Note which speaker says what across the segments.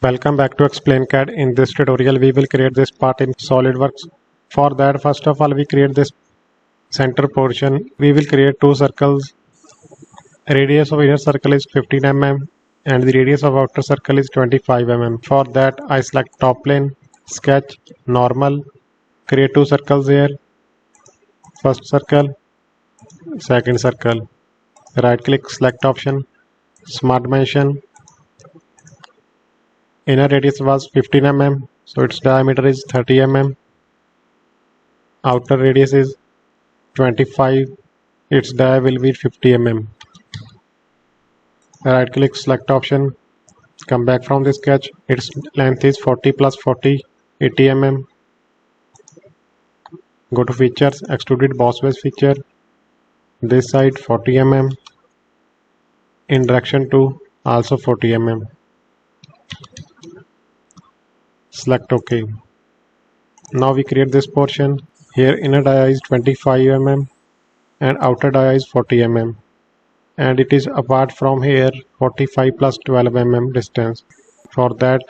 Speaker 1: Welcome back to Explain CAD. In this tutorial, we will create this part in SolidWorks. For that, first of all, we create this center portion. We will create two circles. Radius of inner circle is 15 mm and the radius of outer circle is 25 mm. For that, I select top plane, sketch, normal, create two circles here. First circle, second circle. Right click, select option, smart dimension. Inner radius was 15 mm, so its diameter is 30 mm. Outer radius is 25, its dia will be 50 mm. Right click, select option, come back from the sketch, its length is 40 plus 40, 80 mm. Go to features, extruded boss base feature, this side 40 mm, in direction 2 also 40 mm. Select OK. Now we create this portion. Here inner dia is 25 mm and outer dia is 40 mm. And it is apart from here 45 plus 12 mm distance. For that,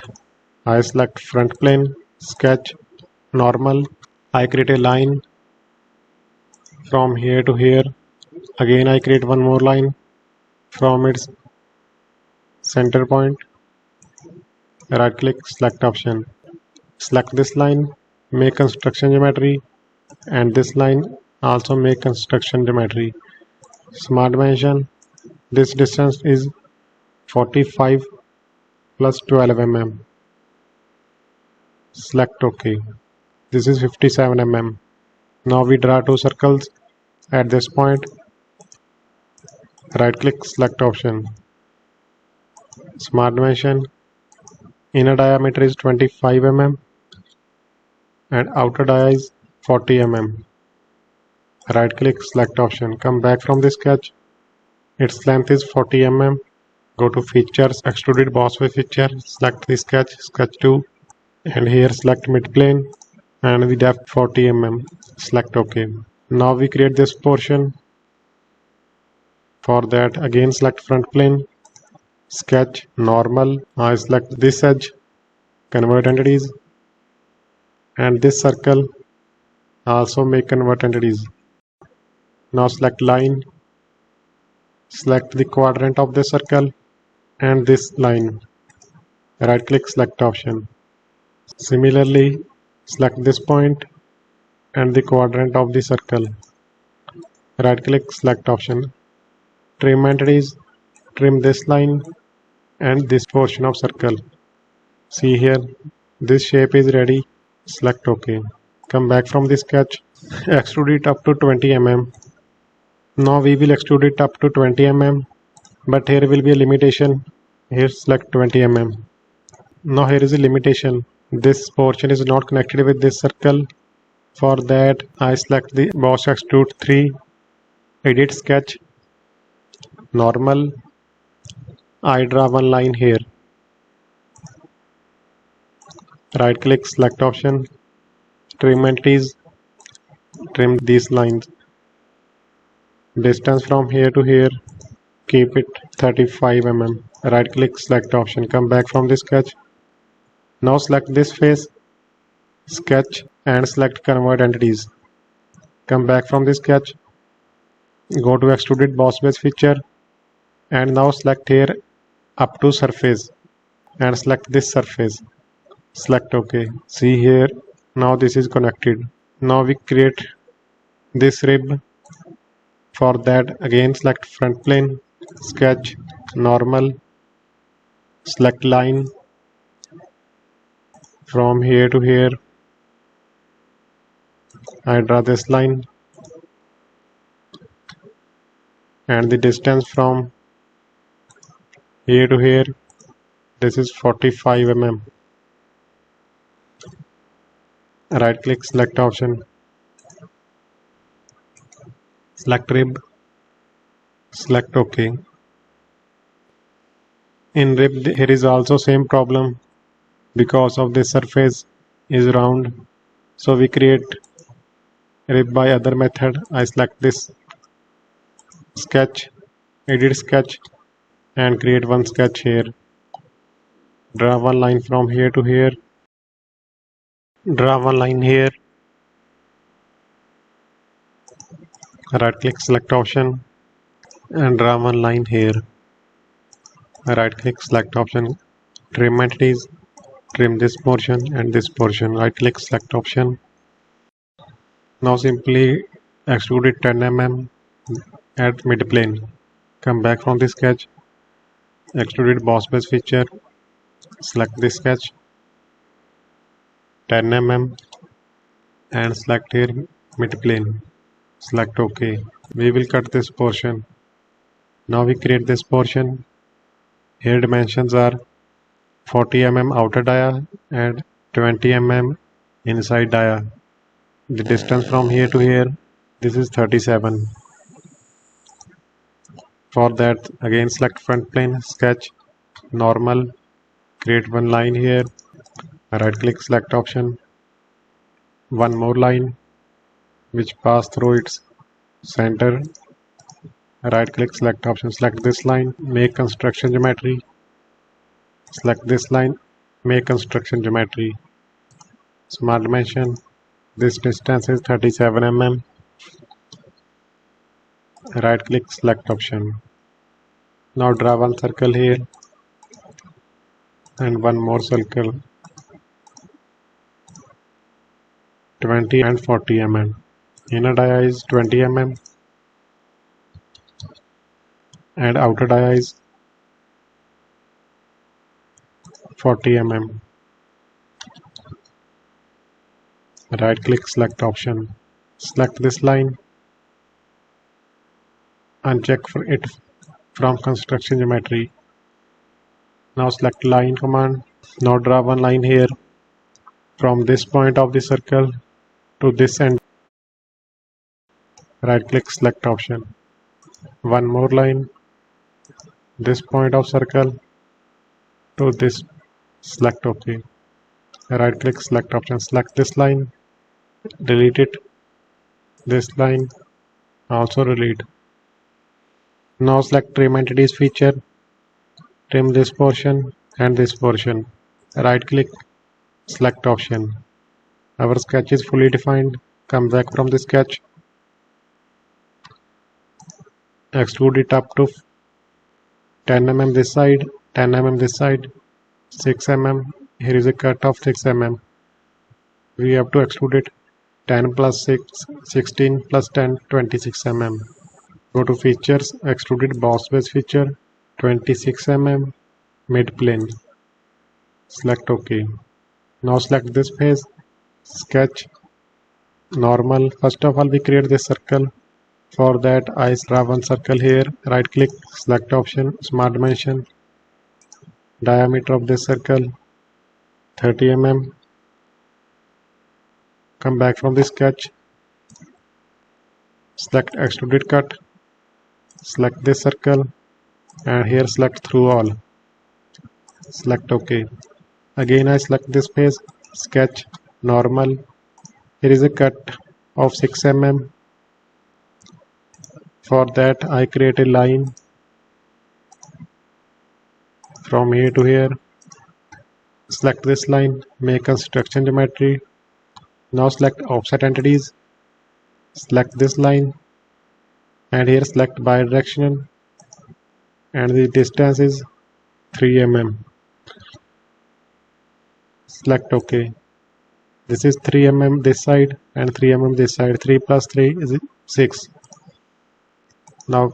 Speaker 1: I select front plane, sketch, normal. I create a line from here to here. Again, I create one more line from its center point. Right click, select option. Select this line, make construction geometry, and this line also make construction geometry. Smart dimension, this distance is 45 plus 12 mm. Select OK. This is 57 mm. Now we draw two circles at this point. Right click, select option. Smart dimension, inner diameter is 25 mm and outer dia is 40 mm. Right click, select option, come back from the sketch, its length is 40 mm. Go to features, extruded boss base feature, select the sketch, sketch 2, and here select mid plane and the depth 40 mm. Select OK. Now we create this portion. For that, again select front plane, sketch, normal. I select this edge, convert entities, and this circle also make convert entities. Now select line, select the quadrant of the circle and this line. Right click, select option. Similarly, select this point and the quadrant of the circle. Right click, select option. Trim entities, trim this line and this portion of circle. See here, this shape is ready. Select OK. Come back from the sketch, extrude it up to 20 mm. Now we will extrude it up to 20 mm, but here will be a limitation. Here select 20 mm. Now here is a limitation. This portion is not connected with this circle. For that, I select the boss extrude 3, edit sketch, normal. I draw one line here. Right click, select option, trim entities, trim these lines. Distance from here to here, keep it 35 mm. Right click, select option, come back from the sketch. Now select this face, sketch, and select convert entities. Come back from the sketch, go to extruded boss base feature, and now select here up to surface and select this surface. Select OK. See here, now this is connected. Now we create this rib. For that, again select front plane, sketch, normal, select line from here to here. I draw this line and the distance from here to here, this is 45 mm. Right click, select option, select rib, select OK. In rib, here is also same problem because of this surface is round. So we create rib by other method. I select this sketch, edit sketch, and create one sketch here. Draw one line from here to here. Draw one line here. Right click, select option, and draw one line here. Right click, select option, trim entities, trim this portion and this portion. Right click, select option. Now simply extrude it 10 mm at mid plane. Come back from the sketch, extrude it boss base feature, select this sketch 10 mm and select here mid plane. Select OK. We will cut this portion. Now we create this portion. Here dimensions are 40 mm outer dia and 20 mm inside dia. The distance from here to here, this is 37. For that, again select front plane, sketch, normal, create one line here, right click, select option, one more line which pass through its center, right click, select option, select this line, make construction geometry, select this line, make construction geometry, smart dimension, this distance is 37 mm, right click, select option. Now draw one circle here and one more circle, 20 and 40 mm. Inner dia is 20 mm and outer dia is 40 mm. Right click, select option, select this line, uncheck for it from construction geometry. Now select line command. Now draw one line here from this point of the circle to this end. Right click, select option, one more line, this point of circle to this, select OK. Right click, select option, select this line, delete it, this line also delete. Now select trim entities feature, trim this portion and this portion. Right click, select option. Our sketch is fully defined. Come back from the sketch, extrude it up to 10 mm this side, 10 mm this side, 6 mm. Here is a cut of 6 mm. We have to extrude it 10 plus 6, 16 plus 10, 26 mm. Go to features, extruded boss base feature, 26 mm, mid plane. Select OK. Now select this face, sketch, normal. First of all, we create this circle. For that, I draw one circle here. Right click, select option, smart dimension. Diameter of this circle, 30 mm. Come back from the sketch. Select extruded cut. Select this circle and here select through all. Select OK. Again I select this face, sketch, normal. Here is a cut of 6 mm. For that I create a line from here to here. Select this line, make construction geometry. Now select offset entities. Select this line and here select bidirectional and the distance is 3 mm. Select OK. This is 3 mm this side and 3 mm this side. 3 plus 3 is 6. Now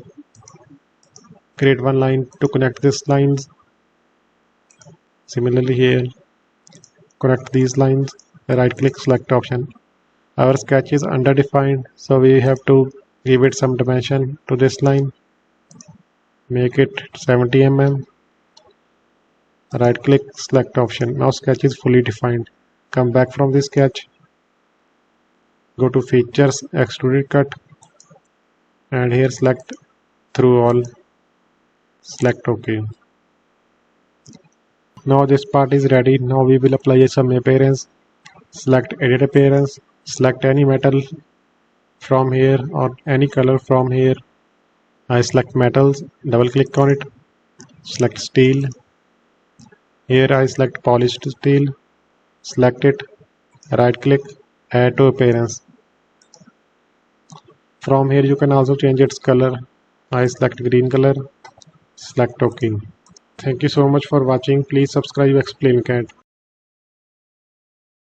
Speaker 1: create one line to connect these lines. Similarly here, connect these lines. Right click, select option. Our sketch is underdefined, so we have to give it some dimension to this line. Make it 70 mm. Right click, select option. Now sketch is fully defined. Come back from the sketch. Go to features, extruded cut. And here select through all. Select OK. Now this part is ready. Now we will apply some appearance. Select edit appearance. Select any metal from here or any color from here. I select metals, double click on it, select steel, Here I select polished steel, select it, right click, add to appearance. From here you can also change its color. I select green color, select OK. Thank you so much for watching. Please subscribe Explain CAD.